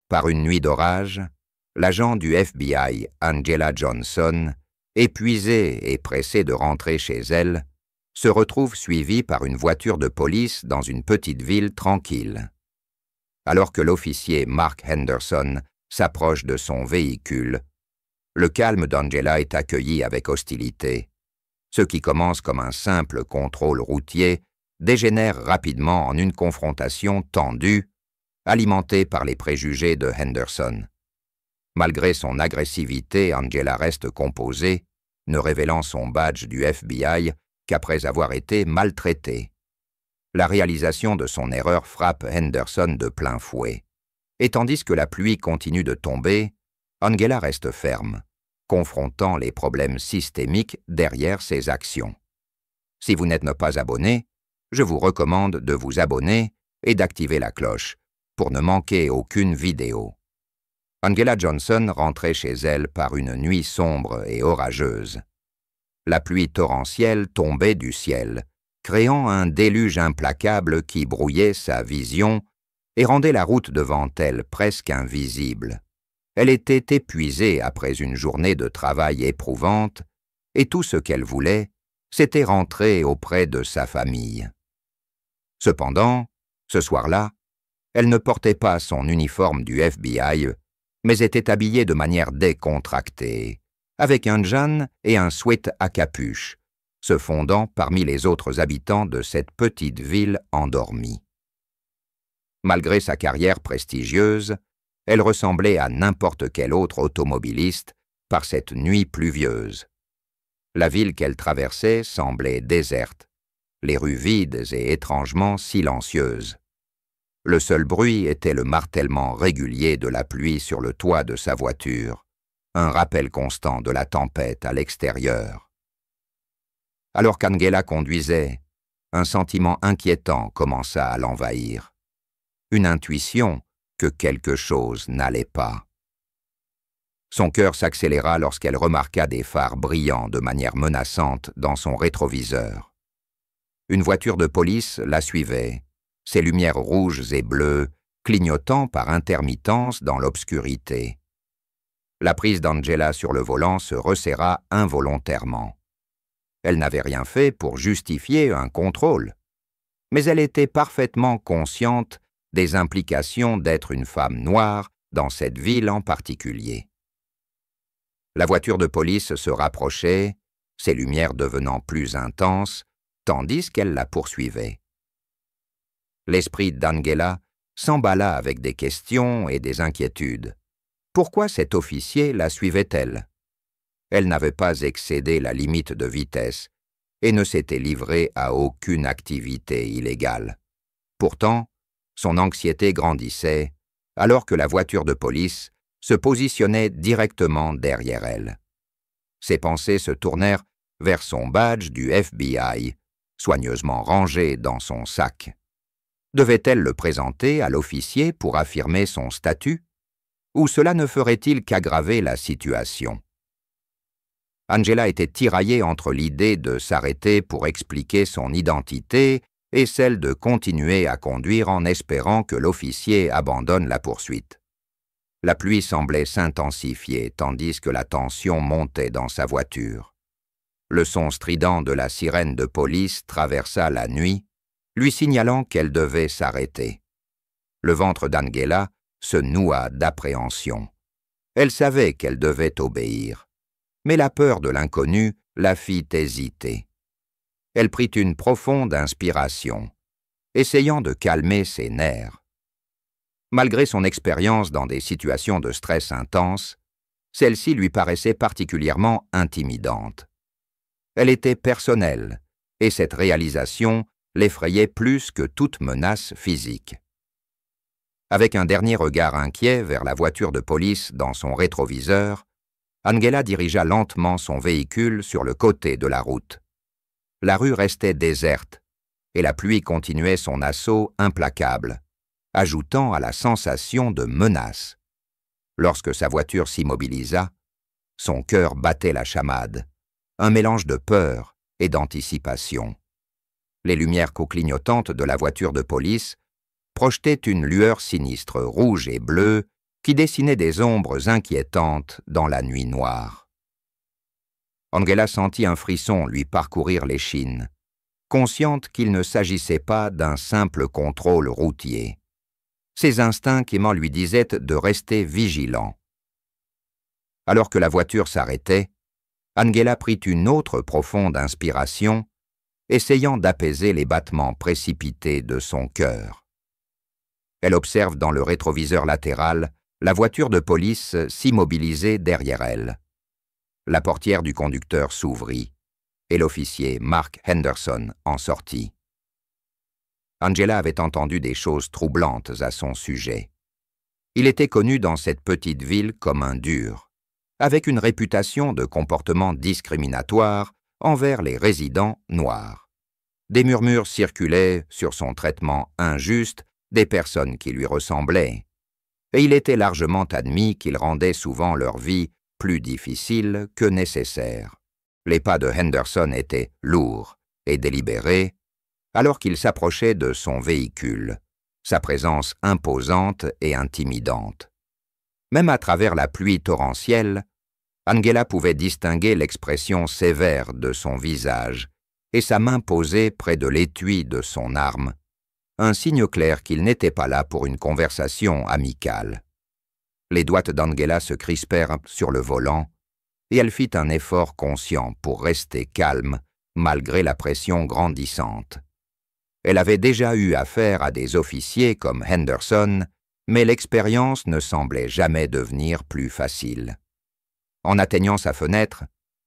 Par une nuit d'orage, l'agent du FBI, Angela Johnson, épuisée et pressée de rentrer chez elle, se retrouve suivie par une voiture de police dans une petite ville tranquille. Alors que l'officier Mark Henderson s'approche de son véhicule, le calme d'Angela est accueilli avec hostilité. Ce qui commence comme un simple contrôle routier dégénère rapidement en une confrontation tendue, alimentée par les préjugés de Henderson. Malgré son agressivité, Angela reste composée, ne révélant son badge du FBI qu'après avoir été maltraitée. La réalisation de son erreur frappe Henderson de plein fouet. Et tandis que la pluie continue de tomber, Angela reste ferme, confrontant les problèmes systémiques derrière ses actions. Si vous n'êtes pas abonné, je vous recommande de vous abonner et d'activer la cloche pour ne manquer aucune vidéo. Angela Johnson rentrait chez elle par une nuit sombre et orageuse. La pluie torrentielle tombait du ciel, créant un déluge implacable qui brouillait sa vision et rendait la route devant elle presque invisible. Elle était épuisée après une journée de travail éprouvante, et tout ce qu'elle voulait, c'était rentrer auprès de sa famille. Cependant, ce soir-là, elle ne portait pas son uniforme du FBI, mais était habillée de manière décontractée, avec un jean et un sweat à capuche, se fondant parmi les autres habitants de cette petite ville endormie. Malgré sa carrière prestigieuse, elle ressemblait à n'importe quel autre automobiliste par cette nuit pluvieuse. La ville qu'elle traversait semblait déserte, les rues vides et étrangement silencieuses. Le seul bruit était le martèlement régulier de la pluie sur le toit de sa voiture, un rappel constant de la tempête à l'extérieur. Alors qu'Angela conduisait, un sentiment inquiétant commença à l'envahir. Une intuition que quelque chose n'allait pas. Son cœur s'accéléra lorsqu'elle remarqua des phares brillants de manière menaçante dans son rétroviseur. Une voiture de police la suivait, ses lumières rouges et bleues clignotant par intermittence dans l'obscurité. La prise d'Angela sur le volant se resserra involontairement. Elle n'avait rien fait pour justifier un contrôle, mais elle était parfaitement consciente des implications d'être une femme noire dans cette ville en particulier. La voiture de police se rapprochait, ses lumières devenant plus intenses, tandis qu'elle la poursuivait. L'esprit d'Angela s'emballa avec des questions et des inquiétudes. Pourquoi cet officier la suivait-elle? Elle n'avait pas excédé la limite de vitesse et ne s'était livrée à aucune activité illégale. Pourtant, son anxiété grandissait alors que la voiture de police se positionnait directement derrière elle. Ses pensées se tournèrent vers son badge du FBI, soigneusement rangé dans son sac. Devait-elle le présenter à l'officier pour affirmer son statut? Ou cela ne ferait-il qu'aggraver la situation? Angela était tiraillée entre l'idée de s'arrêter pour expliquer son identité et celle de continuer à conduire en espérant que l'officier abandonne la poursuite. La pluie semblait s'intensifier tandis que la tension montait dans sa voiture. Le son strident de la sirène de police traversa la nuit, lui signalant qu'elle devait s'arrêter. Le ventre d'Angela se noua d'appréhension. Elle savait qu'elle devait obéir, mais la peur de l'inconnu la fit hésiter. Elle prit une profonde inspiration, essayant de calmer ses nerfs. Malgré son expérience dans des situations de stress intense, celle-ci lui paraissait particulièrement intimidante. Elle était personnelle, et cette réalisation l'effrayait plus que toute menace physique. Avec un dernier regard inquiet vers la voiture de police dans son rétroviseur, Angela dirigea lentement son véhicule sur le côté de la route. La rue restait déserte, et la pluie continuait son assaut implacable, ajoutant à la sensation de menace. Lorsque sa voiture s'immobilisa, son cœur battait la chamade, un mélange de peur et d'anticipation. Les lumières clignotantes de la voiture de police projetaient une lueur sinistre rouge et bleue qui dessinait des ombres inquiétantes dans la nuit noire. Angela sentit un frisson lui parcourir l'échine, consciente qu'il ne s'agissait pas d'un simple contrôle routier. Ses instincts quémant lui disaient de rester vigilant. Alors que la voiture s'arrêtait, Angela prit une autre profonde inspiration, essayant d'apaiser les battements précipités de son cœur. Elle observe dans le rétroviseur latéral la voiture de police s'immobiliser derrière elle. La portière du conducteur s'ouvrit et l'officier Mark Henderson en sortit. Angela avait entendu des choses troublantes à son sujet. Il était connu dans cette petite ville comme un dur, avec une réputation de comportement discriminatoire envers les résidents noirs. Des murmures circulaient sur son traitement injuste des personnes qui lui ressemblaient, et il était largement admis qu'il rendait souvent leur vie plus difficile que nécessaire. Les pas de Henderson étaient lourds et délibérés, alors qu'il s'approchait de son véhicule, sa présence imposante et intimidante. Même à travers la pluie torrentielle, Angela pouvait distinguer l'expression sévère de son visage et sa main posée près de l'étui de son arme, un signe clair qu'il n'était pas là pour une conversation amicale. Les doigts d'Angela se crispèrent sur le volant, et elle fit un effort conscient pour rester calme malgré la pression grandissante. Elle avait déjà eu affaire à des officiers comme Henderson, mais l'expérience ne semblait jamais devenir plus facile. En atteignant sa fenêtre,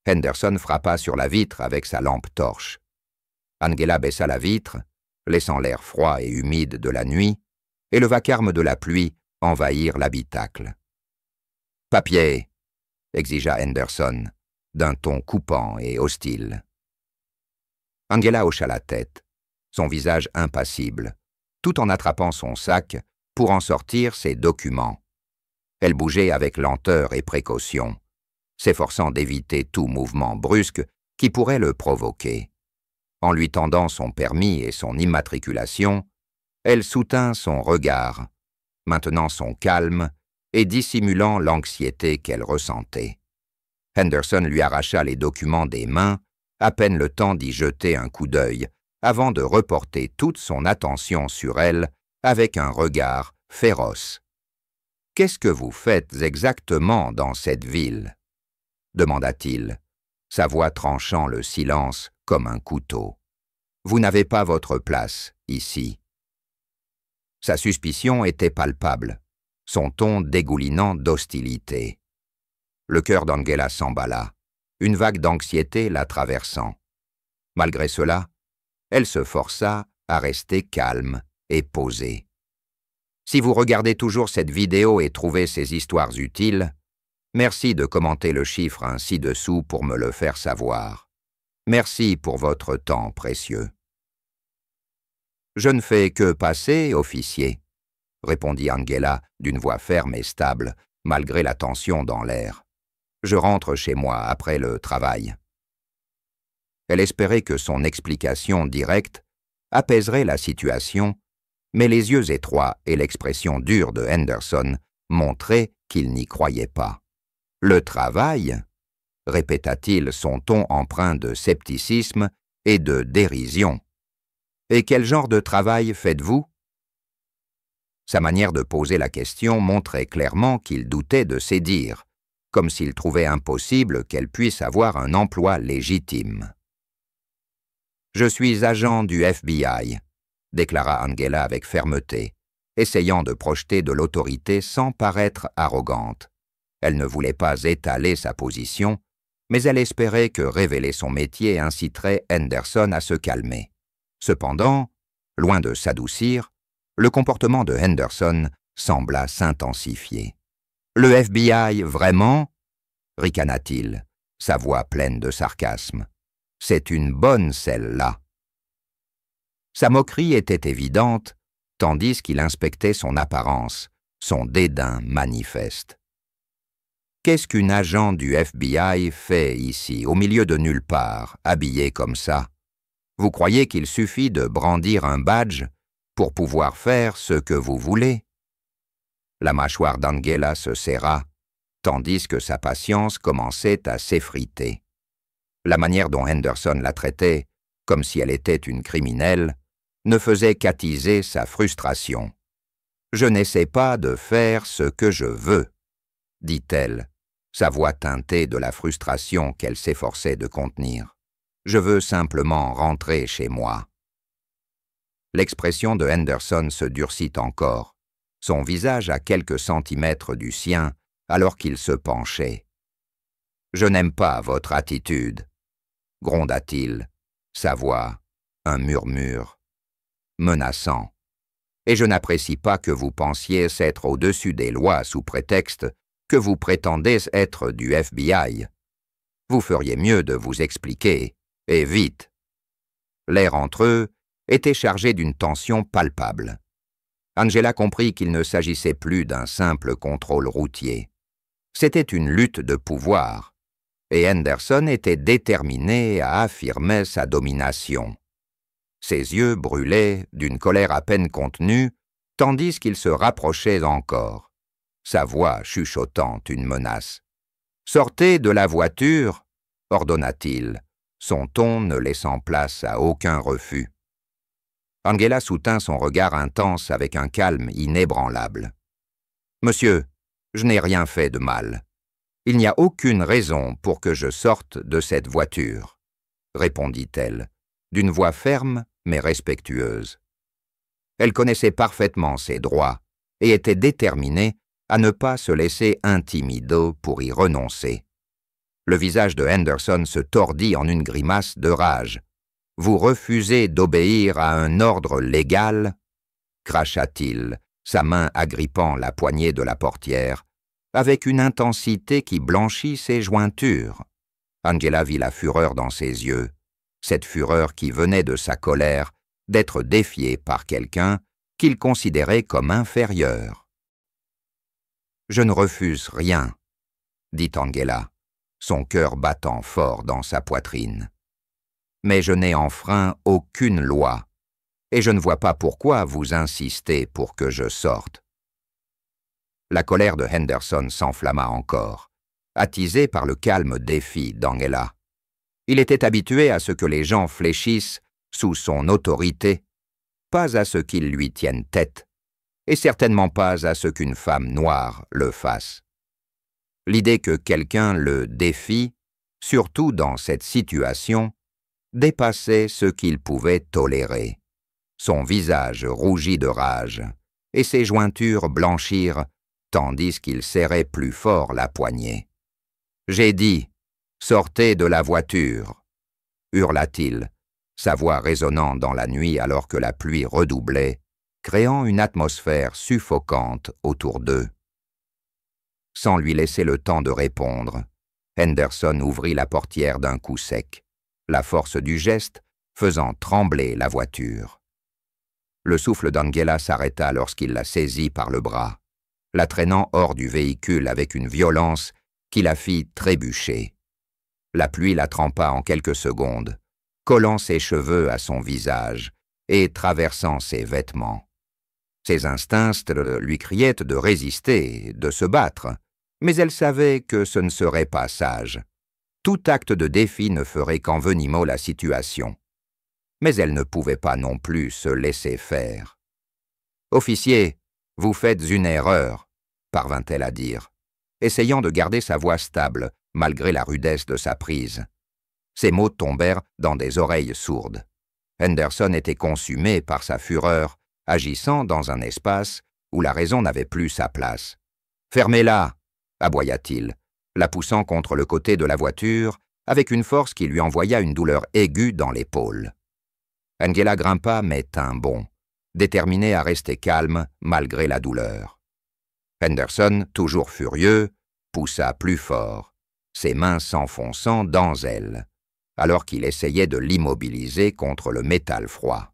Henderson frappa sur la vitre avec sa lampe torche. Angela baissa la vitre, laissant l'air froid et humide de la nuit, et le vacarme de la pluie envahir l'habitacle. « Papier !» exigea Henderson, d'un ton coupant et hostile. Angela hocha la tête, son visage impassible, tout en attrapant son sac pour en sortir ses documents. Elle bougeait avec lenteur et précaution, s'efforçant d'éviter tout mouvement brusque qui pourrait le provoquer. En lui tendant son permis et son immatriculation, elle soutint son regard, maintenant son calme et dissimulant l'anxiété qu'elle ressentait. Henderson lui arracha les documents des mains, à peine le temps d'y jeter un coup d'œil, avant de reporter toute son attention sur elle avec un regard féroce. « Qu'est-ce que vous faites exactement dans cette ville ?» demanda-t-il, sa voix tranchant le silence comme un couteau. « Vous n'avez pas votre place ici. » Sa suspicion était palpable, son ton dégoulinant d'hostilité. Le cœur d'Angela s'emballa, une vague d'anxiété la traversant. Malgré cela, elle se força à rester calme et posée. Si vous regardez toujours cette vidéo et trouvez ces histoires utiles, merci de commenter le chiffre ci-dessous pour me le faire savoir. Merci pour votre temps précieux. « Je ne fais que passer, officier, » répondit Angela d'une voix ferme et stable, malgré la tension dans l'air. « Je rentre chez moi après le travail. » Elle espérait que son explication directe apaiserait la situation, mais les yeux étroits et l'expression dure de Henderson montraient qu'il n'y croyait pas. « Le travail ?» répéta-t-il, son ton empreint de scepticisme et de dérision. « Et quel genre de travail faites-vous » Sa manière de poser la question montrait clairement qu'il doutait de ses dires, comme s'il trouvait impossible qu'elle puisse avoir un emploi légitime. « Je suis agent du FBI », déclara Angela avec fermeté, essayant de projeter de l'autorité sans paraître arrogante. Elle ne voulait pas étaler sa position, mais elle espérait que révéler son métier inciterait Henderson à se calmer. Cependant, loin de s'adoucir, le comportement de Henderson sembla s'intensifier. « Le FBI, vraiment ?» ricana-t-il, sa voix pleine de sarcasme. « C'est une bonne celle-là. » Sa moquerie était évidente, tandis qu'il inspectait son apparence, son dédain manifeste. Qu'est-ce qu'une agent du FBI fait ici, au milieu de nulle part, habillé comme ça? Vous croyez qu'il suffit de brandir un badge pour pouvoir faire ce que vous voulez? La mâchoire d'Angela se serra, tandis que sa patience commençait à s'effriter. La manière dont Henderson la traitait, comme si elle était une criminelle, ne faisait qu'attiser sa frustration. « Je n'essaie pas de faire ce que je veux », dit-elle, sa voix teintée de la frustration qu'elle s'efforçait de contenir. « Je veux simplement rentrer chez moi. » L'expression de Henderson se durcit encore, son visage à quelques centimètres du sien alors qu'il se penchait. « Je n'aime pas votre attitude, » gronda-t-il, sa voix, un murmure, menaçant. « Et je n'apprécie pas que vous pensiez s'être au-dessus des lois sous prétexte que vous prétendez être du FBI. Vous feriez mieux de vous expliquer, et vite. » L'air entre eux était chargé d'une tension palpable. Angela comprit qu'il ne s'agissait plus d'un simple contrôle routier. C'était une lutte de pouvoir, et Henderson était déterminé à affirmer sa domination. Ses yeux brûlaient d'une colère à peine contenue, tandis qu'il se rapprochait encore, sa voix chuchotant une menace. « Sortez de la voiture !» ordonna-t-il, son ton ne laissant place à aucun refus. Angela soutint son regard intense avec un calme inébranlable. « Monsieur, je n'ai rien fait de mal. Il n'y a aucune raison pour que je sorte de cette voiture, » répondit-elle, d'une voix ferme mais respectueuse. Elle connaissait parfaitement ses droits et était déterminée à ne pas se laisser intimider pour y renoncer. Le visage de Henderson se tordit en une grimace de rage. « Vous refusez d'obéir à un ordre légal ?» cracha-t-il, sa main agrippant la poignée de la portière, avec une intensité qui blanchit ses jointures. Angela vit la fureur dans ses yeux, cette fureur qui venait de sa colère d'être défié par quelqu'un qu'il considérait comme inférieur. « Je ne refuse rien, » dit Angela, son cœur battant fort dans sa poitrine. « Mais je n'ai enfreint aucune loi, et je ne vois pas pourquoi vous insistez pour que je sorte. » La colère de Henderson s'enflamma encore, attisée par le calme défi d'Angela. Il était habitué à ce que les gens fléchissent sous son autorité, pas à ce qu'ils lui tiennent tête, et certainement pas à ce qu'une femme noire le fasse. L'idée que quelqu'un le défie, surtout dans cette situation, dépassait ce qu'il pouvait tolérer. Son visage rougit de rage, et ses jointures blanchirent, tandis qu'il serrait plus fort la poignée. « J'ai dit, sortez de la voiture !» hurla-t-il, sa voix résonnant dans la nuit alors que la pluie redoublait, créant une atmosphère suffocante autour d'eux. Sans lui laisser le temps de répondre, Henderson ouvrit la portière d'un coup sec, la force du geste faisant trembler la voiture. Le souffle d'Angela s'arrêta lorsqu'il la saisit par le bras, la traînant hors du véhicule avec une violence qui la fit trébucher. La pluie la trempa en quelques secondes, collant ses cheveux à son visage et traversant ses vêtements. Ses instincts lui criaient de résister, de se battre, mais elle savait que ce ne serait pas sage. Tout acte de défi ne ferait qu'envenimer la situation. Mais elle ne pouvait pas non plus se laisser faire. « Officier, vous faites une erreur », parvint-elle à dire, essayant de garder sa voix stable malgré la rudesse de sa prise. Ces mots tombèrent dans des oreilles sourdes. Henderson était consumé par sa fureur, agissant dans un espace où la raison n'avait plus sa place. « Fermez-la !» aboya-t-il, la poussant contre le côté de la voiture avec une force qui lui envoya une douleur aiguë dans l'épaule. Angela grimpa mais tint bon, déterminée à rester calme malgré la douleur. Henderson, toujours furieux, poussa plus fort, ses mains s'enfonçant dans elle, alors qu'il essayait de l'immobiliser contre le métal froid.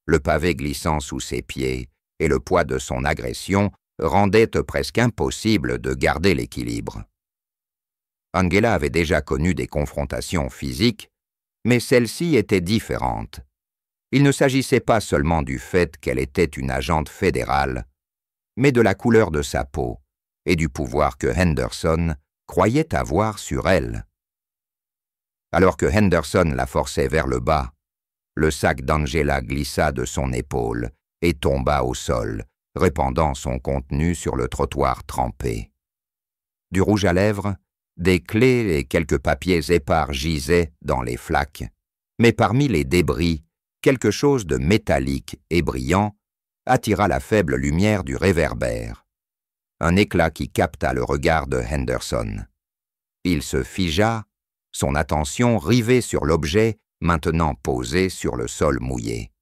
Le pavé glissant sous ses pieds et le poids de son agression rendaient presque impossible de garder l'équilibre. Angela avait déjà connu des confrontations physiques, mais celle-ci était différente. Il ne s'agissait pas seulement du fait qu'elle était une agente fédérale, mais de la couleur de sa peau et du pouvoir que Henderson croyait avoir sur elle. Alors que Henderson la forçait vers le bas, le sac d'Angela glissa de son épaule et tomba au sol, répandant son contenu sur le trottoir trempé. Du rouge à lèvres, des clés et quelques papiers épars gisaient dans les flaques, mais parmi les débris, quelque chose de métallique et brillant attira la faible lumière du réverbère. Un éclat qui capta le regard de Henderson. Il se figea, son attention rivée sur l'objet maintenant posé sur le sol mouillé.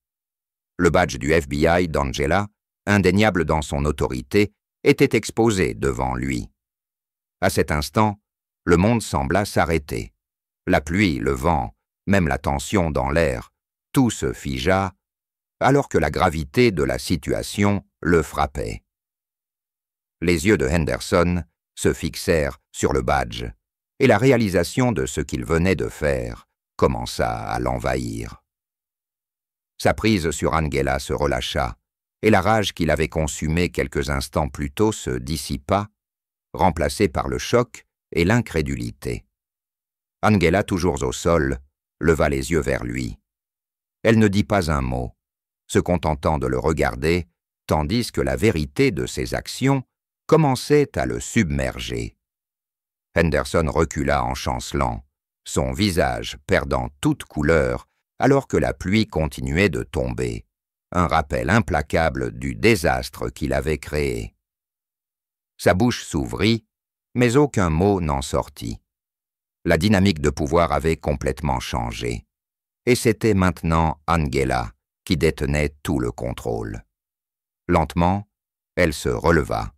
Le badge du FBI d'Angela, indéniable dans son autorité, était exposé devant lui. À cet instant, le monde sembla s'arrêter. La pluie, le vent, même la tension dans l'air, tout se figea, alors que la gravité de la situation le frappait. Les yeux de Henderson se fixèrent sur le badge, et la réalisation de ce qu'il venait de faire commença à l'envahir. Sa prise sur Angela se relâcha, et la rage qu'il avait consumée quelques instants plus tôt se dissipa, remplacée par le choc et l'incrédulité. Angela, toujours au sol, leva les yeux vers lui. Elle ne dit pas un mot, se contentant de le regarder, tandis que la vérité de ses actions commençait à le submerger. Henderson recula en chancelant, son visage perdant toute couleur alors que la pluie continuait de tomber, un rappel implacable du désastre qu'il avait créé. Sa bouche s'ouvrit, mais aucun mot n'en sortit. La dynamique de pouvoir avait complètement changé, et c'était maintenant Angela qui détenait tout le contrôle. Lentement, elle se releva,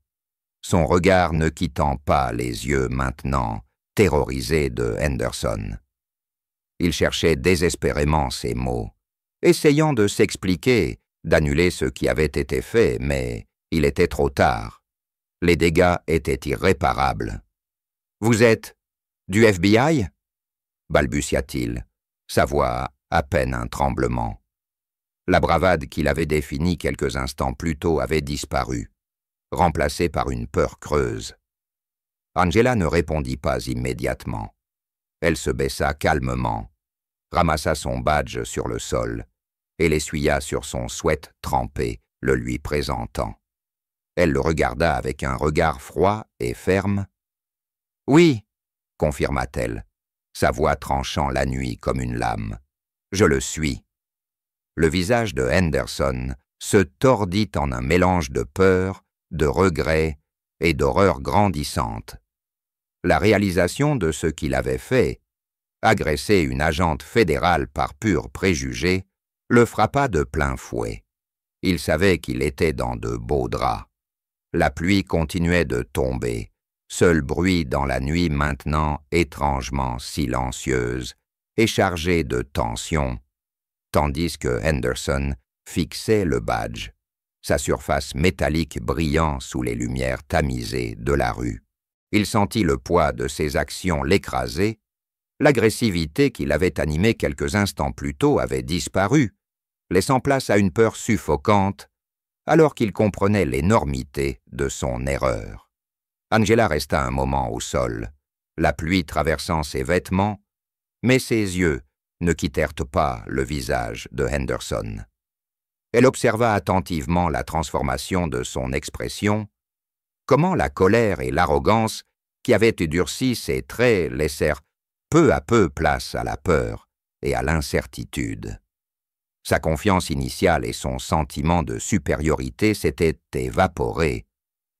son regard ne quittant pas les yeux maintenant terrorisés de Henderson. Il cherchait désespérément ses mots, essayant de s'expliquer, d'annuler ce qui avait été fait, mais il était trop tard. Les dégâts étaient irréparables. « Vous êtes du FBI ?» balbutia-t-il, sa voix à peine un tremblement. La bravade qu'il avait définie quelques instants plus tôt avait disparu, remplacée par une peur creuse. Angela ne répondit pas immédiatement. Elle se baissa calmement, ramassa son badge sur le sol et l'essuya sur son sweat trempé, le lui présentant. Elle le regarda avec un regard froid et ferme. « Oui, » confirma-t-elle, sa voix tranchant la nuit comme une lame. « Je le suis. » Le visage de Henderson se tordit en un mélange de peur, de regret et d'horreur grandissante. La réalisation de ce qu'il avait fait, agresser une agente fédérale par pur préjugé, le frappa de plein fouet. Il savait qu'il était dans de beaux draps. La pluie continuait de tomber, seul bruit dans la nuit maintenant étrangement silencieuse et chargée de tension, tandis que Henderson fixait le badge, sa surface métallique brillant sous les lumières tamisées de la rue. Il sentit le poids de ses actions l'écraser. L'agressivité qui l'avait animé quelques instants plus tôt avait disparu, laissant place à une peur suffocante, alors qu'il comprenait l'énormité de son erreur. Angela resta un moment au sol, la pluie traversant ses vêtements, mais ses yeux ne quittèrent pas le visage de Henderson. Elle observa attentivement la transformation de son expression, comment la colère et l'arrogance qui avaient durci ses traits laissèrent peu à peu place à la peur et à l'incertitude. Sa confiance initiale et son sentiment de supériorité s'étaient évaporés,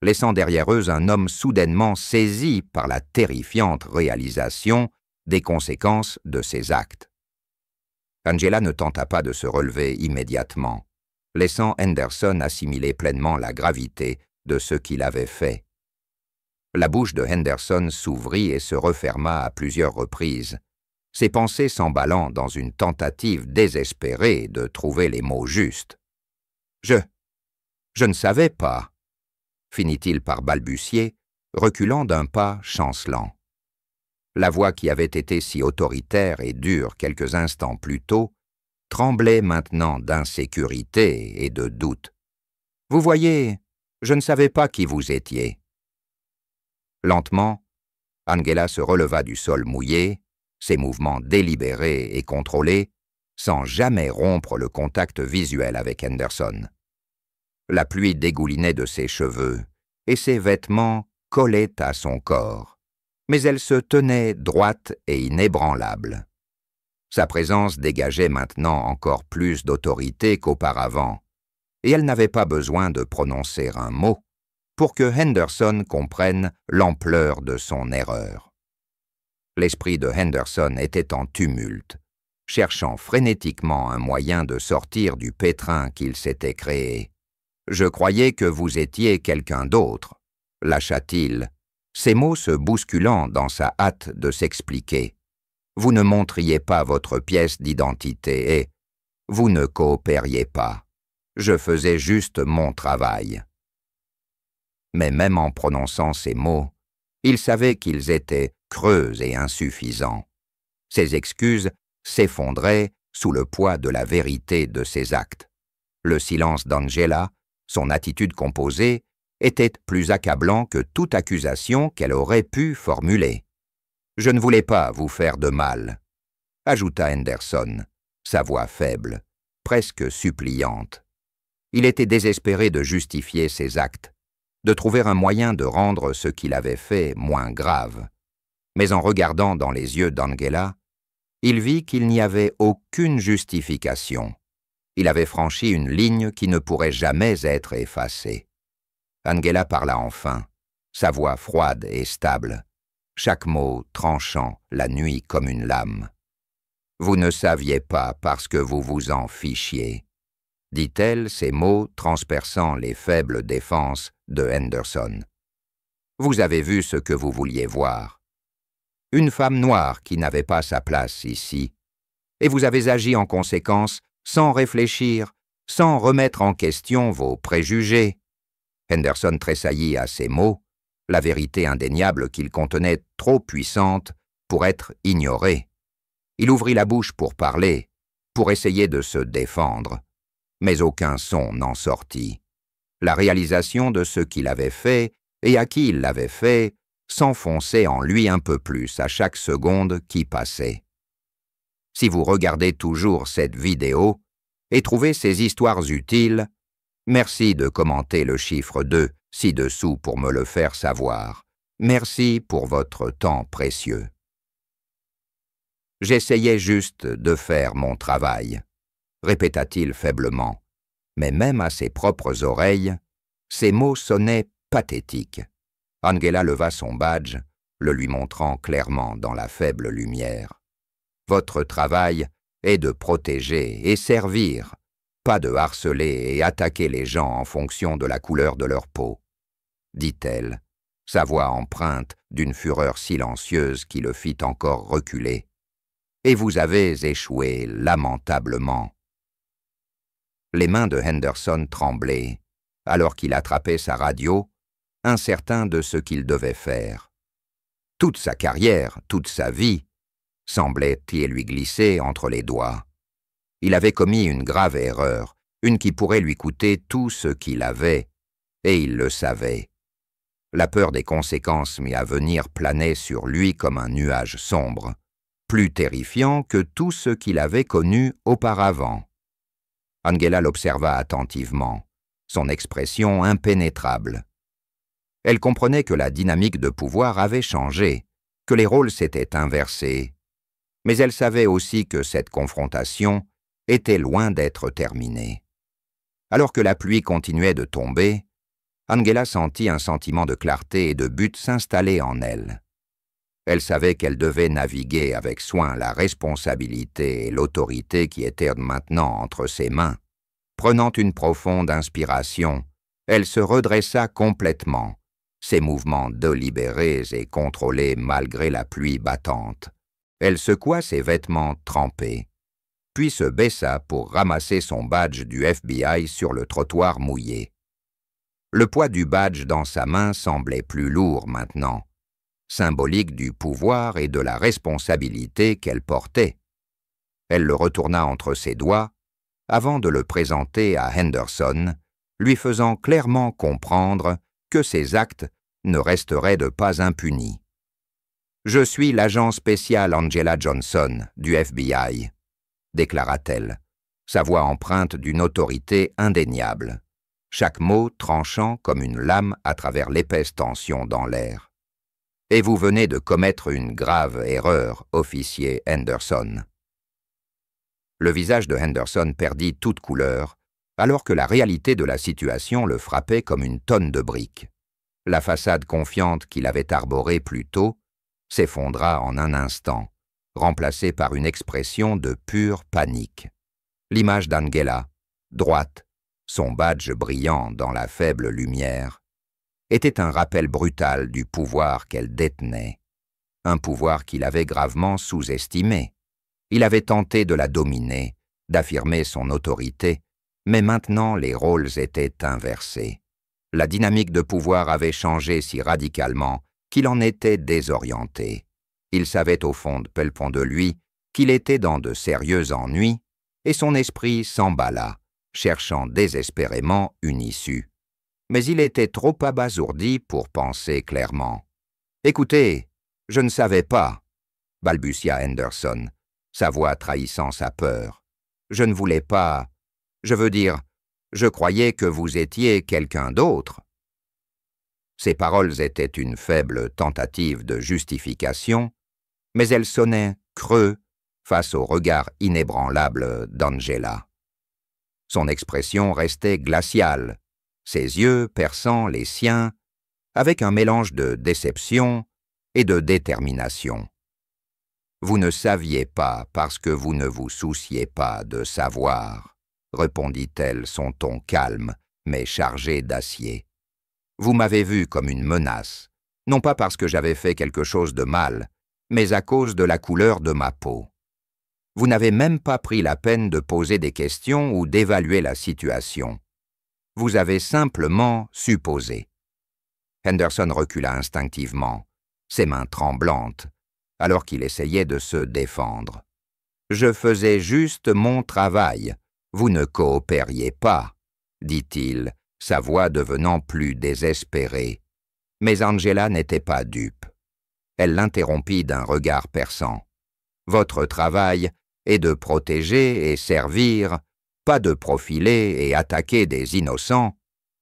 laissant derrière eux un homme soudainement saisi par la terrifiante réalisation des conséquences de ses actes. Angela ne tenta pas de se relever immédiatement, laissant Henderson assimiler pleinement la gravité de ce qu'il avait fait. La bouche de Henderson s'ouvrit et se referma à plusieurs reprises, ses pensées s'emballant dans une tentative désespérée de trouver les mots justes. « Je ne savais pas », finit-il par balbutier, reculant d'un pas chancelant. La voix qui avait été si autoritaire et dure quelques instants plus tôt tremblait maintenant d'insécurité et de doute. « Vous voyez, Je ne savais pas qui vous étiez. » Lentement, Angela se releva du sol mouillé, ses mouvements délibérés et contrôlés, sans jamais rompre le contact visuel avec Henderson. La pluie dégoulinait de ses cheveux, et ses vêtements collaient à son corps, mais elle se tenait droite et inébranlable. Sa présence dégageait maintenant encore plus d'autorité qu'auparavant, et elle n'avait pas besoin de prononcer un mot pour que Henderson comprenne l'ampleur de son erreur. L'esprit de Henderson était en tumulte, cherchant frénétiquement un moyen de sortir du pétrin qu'il s'était créé. « Je croyais que vous étiez quelqu'un d'autre », lâcha-t-il, ses mots se bousculant dans sa hâte de s'expliquer. « Vous ne montriez pas votre pièce d'identité et vous ne coopériez pas. Je faisais juste mon travail. » Mais même en prononçant ces mots, il savait qu'ils étaient creux et insuffisants. Ses excuses s'effondraient sous le poids de la vérité de ses actes. Le silence d'Angela, son attitude composée, était plus accablant que toute accusation qu'elle aurait pu formuler. « Je ne voulais pas vous faire de mal », ajouta Henderson, sa voix faible, presque suppliante. Il était désespéré de justifier ses actes, de trouver un moyen de rendre ce qu'il avait fait moins grave. Mais en regardant dans les yeux d'Angela, il vit qu'il n'y avait aucune justification. Il avait franchi une ligne qui ne pourrait jamais être effacée. Angela parla enfin, sa voix froide et stable, chaque mot tranchant la nuit comme une lame. « Vous ne saviez pas parce que vous vous en fichiez », dit-elle, ces mots transperçant les faibles défenses de Henderson. « Vous avez vu ce que vous vouliez voir. Une femme noire qui n'avait pas sa place ici, et vous avez agi en conséquence sans réfléchir, sans remettre en question vos préjugés. » Henderson tressaillit à ces mots, la vérité indéniable qu'ils contenaient trop puissante pour être ignorée. Il ouvrit la bouche pour parler, pour essayer de se défendre, mais aucun son n'en sortit. La réalisation de ce qu'il avait fait et à qui il l'avait fait s'enfonçait en lui un peu plus à chaque seconde qui passait. Si vous regardez toujours cette vidéo et trouvez ces histoires utiles, merci de commenter le chiffre 2 ci-dessous pour me le faire savoir. Merci pour votre temps précieux. J'essayais juste de faire mon travail, répéta-t-il faiblement, mais même à ses propres oreilles, ces mots sonnaient pathétiques. Angela leva son badge, le lui montrant clairement dans la faible lumière. Votre travail est de protéger et servir, pas de harceler et attaquer les gens en fonction de la couleur de leur peau, dit-elle, sa voix empreinte d'une fureur silencieuse qui le fit encore reculer. Et vous avez échoué lamentablement. Les mains de Henderson tremblaient, alors qu'il attrapait sa radio, incertain de ce qu'il devait faire. Toute sa carrière, toute sa vie, semblait-il lui glisser entre les doigts. Il avait commis une grave erreur, une qui pourrait lui coûter tout ce qu'il avait, et il le savait. La peur des conséquences mis à venir planait sur lui comme un nuage sombre, plus terrifiant que tout ce qu'il avait connu auparavant. Angela l'observa attentivement, son expression impénétrable. Elle comprenait que la dynamique de pouvoir avait changé, que les rôles s'étaient inversés, mais elle savait aussi que cette confrontation était loin d'être terminée. Alors que la pluie continuait de tomber, Angela sentit un sentiment de clarté et de but s'installer en elle. Elle savait qu'elle devait naviguer avec soin la responsabilité et l'autorité qui étaient maintenant entre ses mains. Prenant une profonde inspiration, elle se redressa complètement, ses mouvements délibérés et contrôlés malgré la pluie battante. Elle secoua ses vêtements trempés, puis se baissa pour ramasser son badge du FBI sur le trottoir mouillé. Le poids du badge dans sa main semblait plus lourd maintenant, symbolique du pouvoir et de la responsabilité qu'elle portait. Elle le retourna entre ses doigts avant de le présenter à Henderson, lui faisant clairement comprendre que ses actes ne resteraient de pas impunis. « Je suis l'agent spécial Angela Johnson, du FBI », déclara-t-elle, sa voix empreinte d'une autorité indéniable, chaque mot tranchant comme une lame à travers l'épaisse tension dans l'air. « Et vous venez de commettre une grave erreur, officier Henderson. » Le visage de Henderson perdit toute couleur, alors que la réalité de la situation le frappait comme une tonne de briques. La façade confiante qu'il avait arborée plus tôt s'effondra en un instant, remplacée par une expression de pure panique. L'image d'Angela, droite, son badge brillant dans la faible lumière, était un rappel brutal du pouvoir qu'elle détenait, un pouvoir qu'il avait gravement sous-estimé. Il avait tenté de la dominer, d'affirmer son autorité, mais maintenant les rôles étaient inversés. La dynamique de pouvoir avait changé si radicalement qu'il en était désorienté. Il savait au fond de lui qu'il était dans de sérieux ennuis, et son esprit s'emballa, cherchant désespérément une issue. Mais il était trop abasourdi pour penser clairement. « Écoutez, je ne savais pas, » balbutia Henderson, sa voix trahissant sa peur. « Je ne voulais pas... Je veux dire, je croyais que vous étiez quelqu'un d'autre. » Ces paroles étaient une faible tentative de justification, mais elles sonnaient creux face au regard inébranlable d'Angela. Son expression restait glaciale, ses yeux perçant les siens, avec un mélange de déception et de détermination. « Vous ne saviez pas parce que vous ne vous souciez pas de savoir, » répondit-elle, son ton calme, mais chargé d'acier. « Vous m'avez vu comme une menace, non pas parce que j'avais fait quelque chose de mal, mais à cause de la couleur de ma peau. Vous n'avez même pas pris la peine de poser des questions ou d'évaluer la situation. Vous avez simplement supposé. » Henderson recula instinctivement, ses mains tremblantes, alors qu'il essayait de se défendre. « Je faisais juste mon travail. Vous ne coopériez pas, » dit-il, sa voix devenant plus désespérée. Mais Angela n'était pas dupe. Elle l'interrompit d'un regard perçant. « Votre travail est de protéger et servir, pas de profiler et attaquer des innocents, »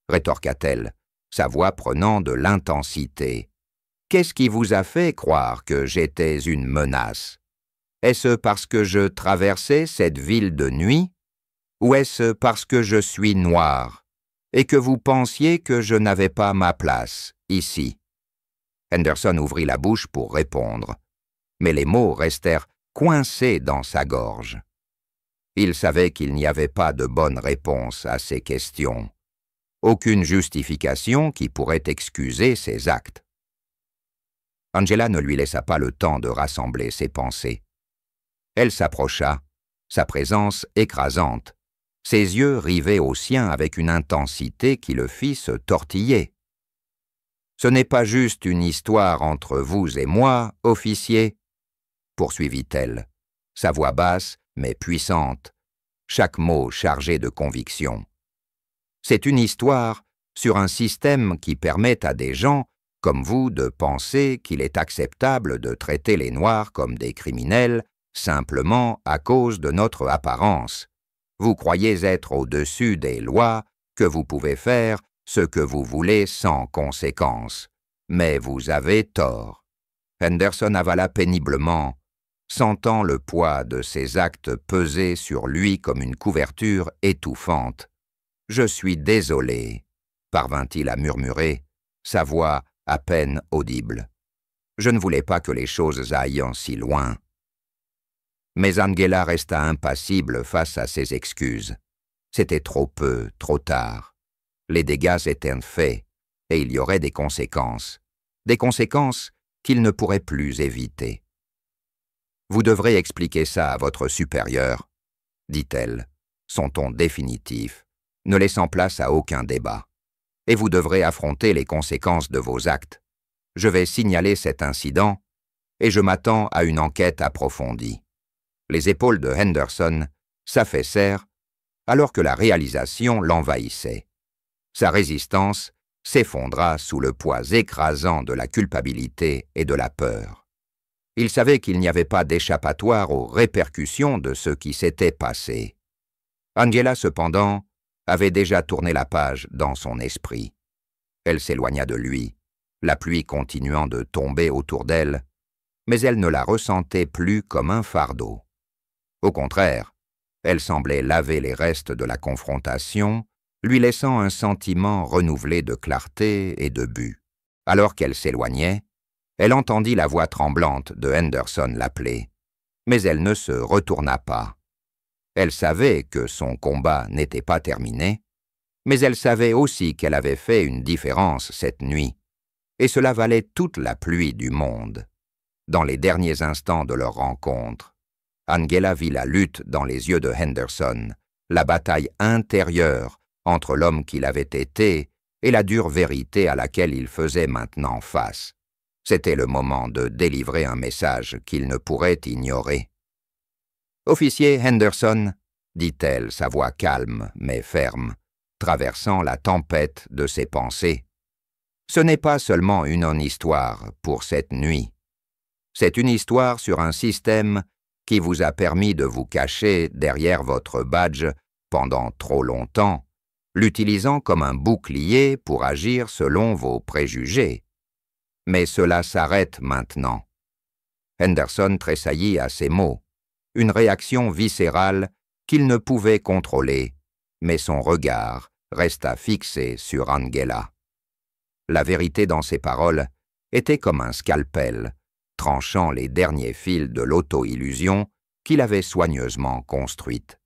rétorqua-t-elle, sa voix prenant de l'intensité. « Qu'est-ce qui vous a fait croire que j'étais une menace? Est-ce parce que je traversais cette ville de nuit? Ou est-ce parce que je suis noir et que vous pensiez que je n'avais pas ma place ici? » Henderson ouvrit la bouche pour répondre, mais les mots restèrent coincés dans sa gorge. Il savait qu'il n'y avait pas de bonne réponse à ces questions, aucune justification qui pourrait excuser ses actes. Angela ne lui laissa pas le temps de rassembler ses pensées. Elle s'approcha, sa présence écrasante, ses yeux rivés aux siens avec une intensité qui le fit se tortiller. « Ce n'est pas juste une histoire entre vous et moi, officier, » poursuivit-elle, sa voix basse mais puissante, chaque mot chargé de conviction. « C'est une histoire sur un système qui permet à des gens comme vous de penser qu'il est acceptable de traiter les Noirs comme des criminels simplement à cause de notre apparence. Vous croyez être au-dessus des lois, que vous pouvez faire ce que vous voulez sans conséquence. Mais vous avez tort. » Henderson avala péniblement, sentant le poids de ses actes peser sur lui comme une couverture étouffante. « Je suis désolé, » parvint-il à murmurer, sa voix à peine audible. « Je ne voulais pas que les choses aillent si loin. » Mais Angela resta impassible face à ses excuses. C'était trop peu, trop tard. Les dégâts étaient faits, et il y aurait des conséquences qu'il ne pourrait plus éviter. « Vous devrez expliquer ça à votre supérieur, » dit-elle, son ton définitif, ne laissant place à aucun débat. « Et vous devrez affronter les conséquences de vos actes. Je vais signaler cet incident, et je m'attends à une enquête approfondie. » Les épaules de Henderson s'affaissèrent alors que la réalisation l'envahissait. Sa résistance s'effondra sous le poids écrasant de la culpabilité et de la peur. Il savait qu'il n'y avait pas d'échappatoire aux répercussions de ce qui s'était passé. Angela, cependant, avait déjà tourné la page dans son esprit. Elle s'éloigna de lui, la pluie continuant de tomber autour d'elle, mais elle ne la ressentait plus comme un fardeau. Au contraire, elle semblait laver les restes de la confrontation, lui laissant un sentiment renouvelé de clarté et de but. Alors qu'elle s'éloignait, elle entendit la voix tremblante de Henderson l'appeler, mais elle ne se retourna pas. Elle savait que son combat n'était pas terminé, mais elle savait aussi qu'elle avait fait une différence cette nuit, et cela valait toute la pluie du monde. Dans les derniers instants de leur rencontre, Angela vit la lutte dans les yeux de Henderson, la bataille intérieure entre l'homme qu'il avait été et la dure vérité à laquelle il faisait maintenant face. C'était le moment de délivrer un message qu'il ne pourrait ignorer. « Officier Henderson, » dit-elle, sa voix calme mais ferme, traversant la tempête de ses pensées. « Ce n'est pas seulement une non-histoire pour cette nuit. C'est une histoire sur un système qui vous a permis de vous cacher derrière votre badge pendant trop longtemps, l'utilisant comme un bouclier pour agir selon vos préjugés. Mais cela s'arrête maintenant. » Henderson tressaillit à ces mots, une réaction viscérale qu'il ne pouvait contrôler, mais son regard resta fixé sur Angela. La vérité dans ses paroles était comme un scalpel, tranchant les derniers fils de l'auto-illusion qu'il avait soigneusement construite.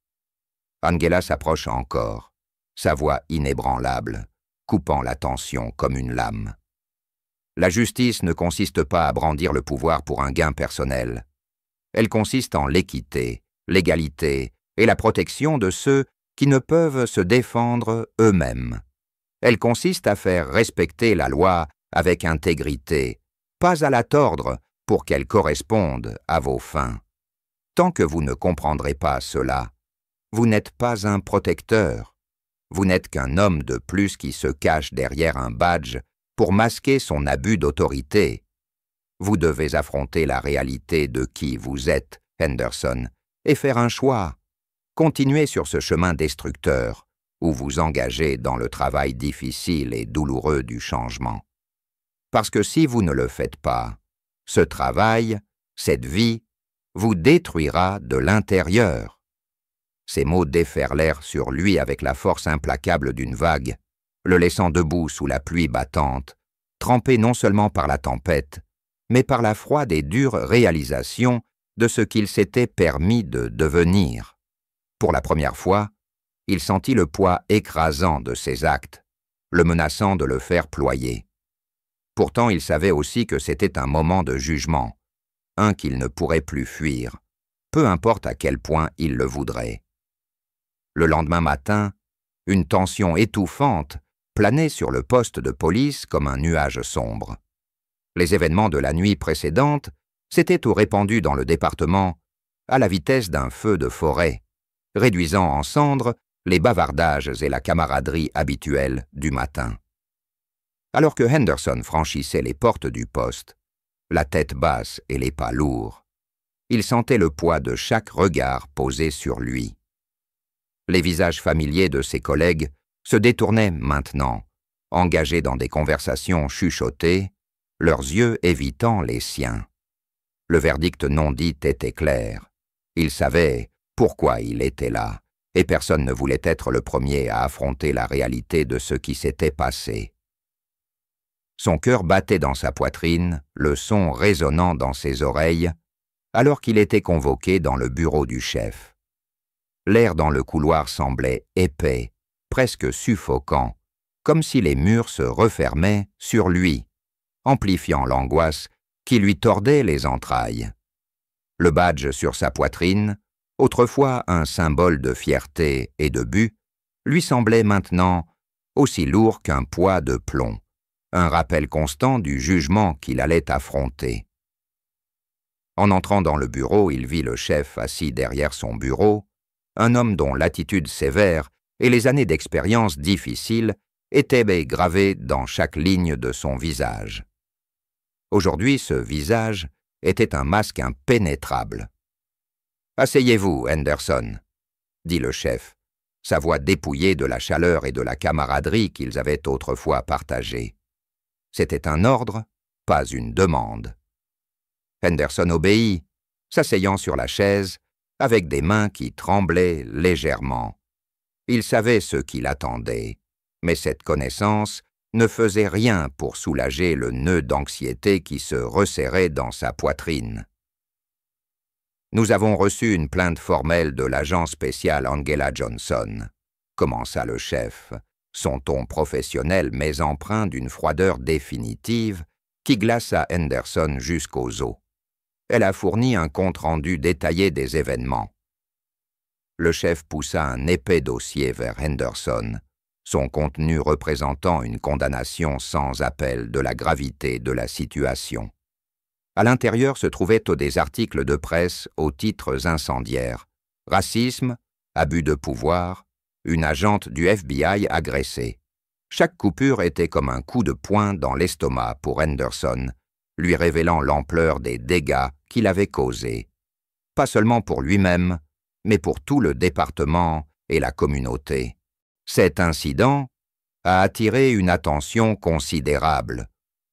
Angela s'approche encore, sa voix inébranlable, coupant la tension comme une lame. La justice ne consiste pas à brandir le pouvoir pour un gain personnel. Elle consiste en l'équité, l'égalité et la protection de ceux qui ne peuvent se défendre eux-mêmes. Elle consiste à faire respecter la loi avec intégrité, pas à la tordre pour qu'elle corresponde à vos fins. Tant que vous ne comprendrez pas cela, vous n'êtes pas un protecteur. Vous n'êtes qu'un homme de plus qui se cache derrière un badge pour masquer son abus d'autorité. Vous devez affronter la réalité de qui vous êtes, Henderson, et faire un choix. Continuez sur ce chemin destructeur, ou vous engagez dans le travail difficile et douloureux du changement. Parce que si vous ne le faites pas, ce travail, cette vie, vous détruira de l'intérieur. Ces mots déferlèrent sur lui avec la force implacable d'une vague, le laissant debout sous la pluie battante, trempé non seulement par la tempête, mais par la froide et dure réalisation de ce qu'il s'était permis de devenir. Pour la première fois, il sentit le poids écrasant de ses actes, le menaçant de le faire ployer. Pourtant, il savait aussi que c'était un moment de jugement, un qu'il ne pourrait plus fuir, peu importe à quel point il le voudrait. Le lendemain matin, une tension étouffante planait sur le poste de police comme un nuage sombre. Les événements de la nuit précédente s'étaient tout répandus dans le département à la vitesse d'un feu de forêt, réduisant en cendres les bavardages et la camaraderie habituelle du matin. Alors que Henderson franchissait les portes du poste, la tête basse et les pas lourds, il sentait le poids de chaque regard posé sur lui. Les visages familiers de ses collègues se détournaient maintenant, engagés dans des conversations chuchotées, leurs yeux évitant les siens. Le verdict non dit était clair. Il savait pourquoi il était là, et personne ne voulait être le premier à affronter la réalité de ce qui s'était passé. Son cœur battait dans sa poitrine, le son résonnant dans ses oreilles, alors qu'il était convoqué dans le bureau du chef. L'air dans le couloir semblait épais, presque suffocant, comme si les murs se refermaient sur lui, amplifiant l'angoisse qui lui tordait les entrailles. Le badge sur sa poitrine, autrefois un symbole de fierté et de but, lui semblait maintenant aussi lourd qu'un poids de plomb, un rappel constant du jugement qu'il allait affronter. En entrant dans le bureau, il vit le chef assis derrière son bureau, un homme dont l'attitude sévère et les années d'expérience difficiles était gravé dans chaque ligne de son visage. Aujourd'hui, ce visage était un masque impénétrable. « Asseyez-vous, Henderson », dit le chef, sa voix dépouillée de la chaleur et de la camaraderie qu'ils avaient autrefois partagée. C'était un ordre, pas une demande. Henderson obéit, s'asseyant sur la chaise, avec des mains qui tremblaient légèrement. Il savait ce qui l'attendait, mais cette connaissance ne faisait rien pour soulager le nœud d'anxiété qui se resserrait dans sa poitrine. « Nous avons reçu une plainte formelle de l'agent spécial Angela Johnson, » commença le chef, son ton professionnel mais empreint d'une froideur définitive qui glaça Henderson jusqu'aux os. Elle a fourni un compte-rendu détaillé des événements. Le chef poussa un épais dossier vers Henderson, son contenu représentant une condamnation sans appel de la gravité de la situation. À l'intérieur se trouvaient des articles de presse aux titres incendiaires: racisme, abus de pouvoir, une agente du FBI agressée. Chaque coupure était comme un coup de poing dans l'estomac pour Henderson, lui révélant l'ampleur des dégâts qu'il avait causés, pas seulement pour lui-même, mais pour tout le département et la communauté. Cet incident a attiré une attention considérable,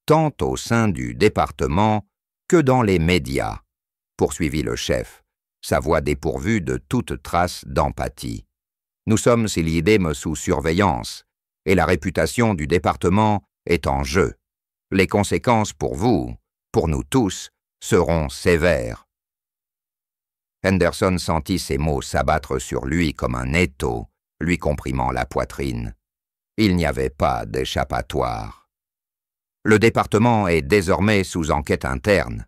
tant au sein du département que dans les médias, poursuivit le chef, sa voix dépourvue de toute trace d'empathie. Nous sommes Silidem sous surveillance, et la réputation du département est en jeu. Les conséquences pour vous, pour nous tous, seront sévères. Henderson sentit ces mots s'abattre sur lui comme un étau, lui comprimant la poitrine. Il n'y avait pas d'échappatoire. « Le département est désormais sous enquête interne »,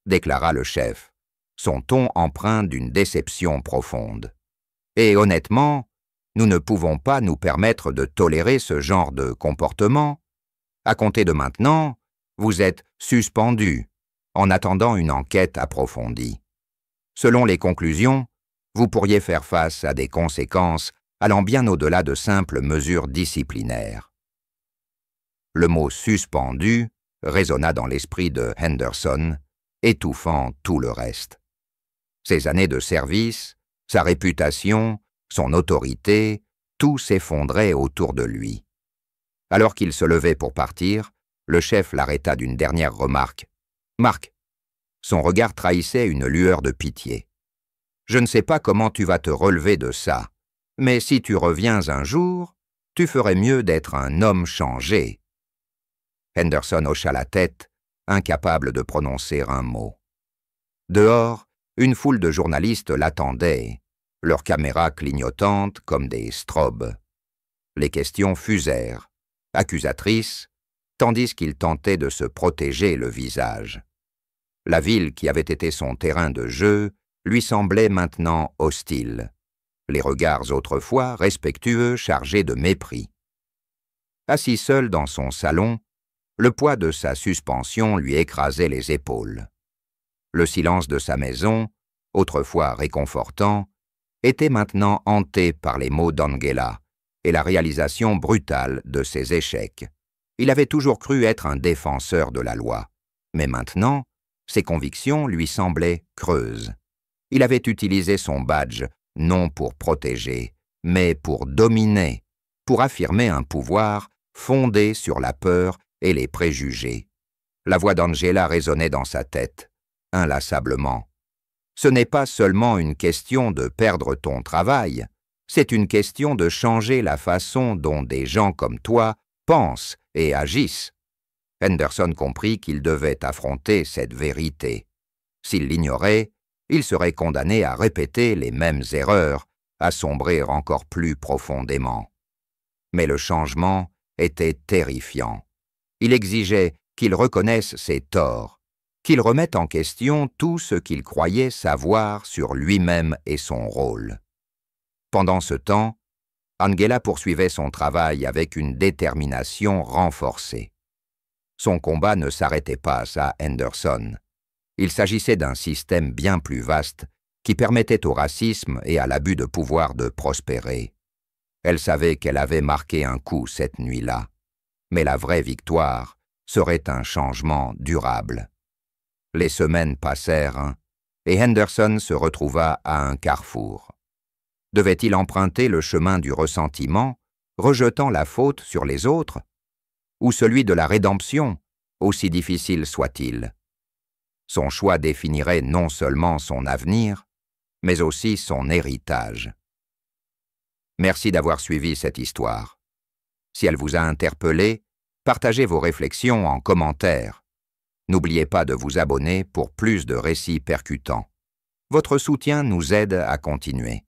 déclara le chef, son ton empreint d'une déception profonde. « Et honnêtement, nous ne pouvons pas nous permettre de tolérer ce genre de comportement. À compter de maintenant, vous êtes suspendu en attendant une enquête approfondie. Selon les conclusions, vous pourriez faire face à des conséquences allant bien au-delà de simples mesures disciplinaires. » Le mot « suspendu » résonna dans l'esprit de Henderson, étouffant tout le reste. Ses années de service, sa réputation, son autorité, tout s'effondrait autour de lui. Alors qu'il se levait pour partir, le chef l'arrêta d'une dernière remarque. « Marc !» Son regard trahissait une lueur de pitié. « Je ne sais pas comment tu vas te relever de ça, mais si tu reviens un jour, tu ferais mieux d'être un homme changé. » Henderson hocha la tête, incapable de prononcer un mot. Dehors, une foule de journalistes l'attendaient, leurs caméras clignotantes comme des strobes. Les questions fusèrent, accusatrices, tandis qu'il tentait de se protéger le visage. La ville qui avait été son terrain de jeu lui semblait maintenant hostile, les regards autrefois respectueux chargés de mépris. Assis seul dans son salon, le poids de sa suspension lui écrasait les épaules. Le silence de sa maison, autrefois réconfortant, était maintenant hanté par les mots d'Angela et la réalisation brutale de ses échecs. Il avait toujours cru être un défenseur de la loi, mais maintenant, ses convictions lui semblaient creuses. Il avait utilisé son badge non pour protéger, mais pour dominer, pour affirmer un pouvoir fondé sur la peur et les préjugés. La voix d'Angela résonnait dans sa tête, inlassablement. Ce n'est pas seulement une question de perdre ton travail, c'est une question de changer la façon dont des gens comme toi pensent et agissent. Henderson comprit qu'il devait affronter cette vérité. S'il l'ignorait, il serait condamné à répéter les mêmes erreurs, à sombrer encore plus profondément. Mais le changement était terrifiant. Il exigeait qu'il reconnaisse ses torts, qu'il remette en question tout ce qu'il croyait savoir sur lui-même et son rôle. Pendant ce temps, Angela poursuivait son travail avec une détermination renforcée. Son combat ne s'arrêtait pas à Henderson. Il s'agissait d'un système bien plus vaste qui permettait au racisme et à l'abus de pouvoir de prospérer. Elle savait qu'elle avait marqué un coup cette nuit-là, mais la vraie victoire serait un changement durable. Les semaines passèrent, et Henderson se retrouva à un carrefour. Devait-il emprunter le chemin du ressentiment, rejetant la faute sur les autres, ou celui de la rédemption, aussi difficile soit-il? Son choix définirait non seulement son avenir, mais aussi son héritage. Merci d'avoir suivi cette histoire. Si elle vous a interpellé, partagez vos réflexions en commentaire. N'oubliez pas de vous abonner pour plus de récits percutants. Votre soutien nous aide à continuer.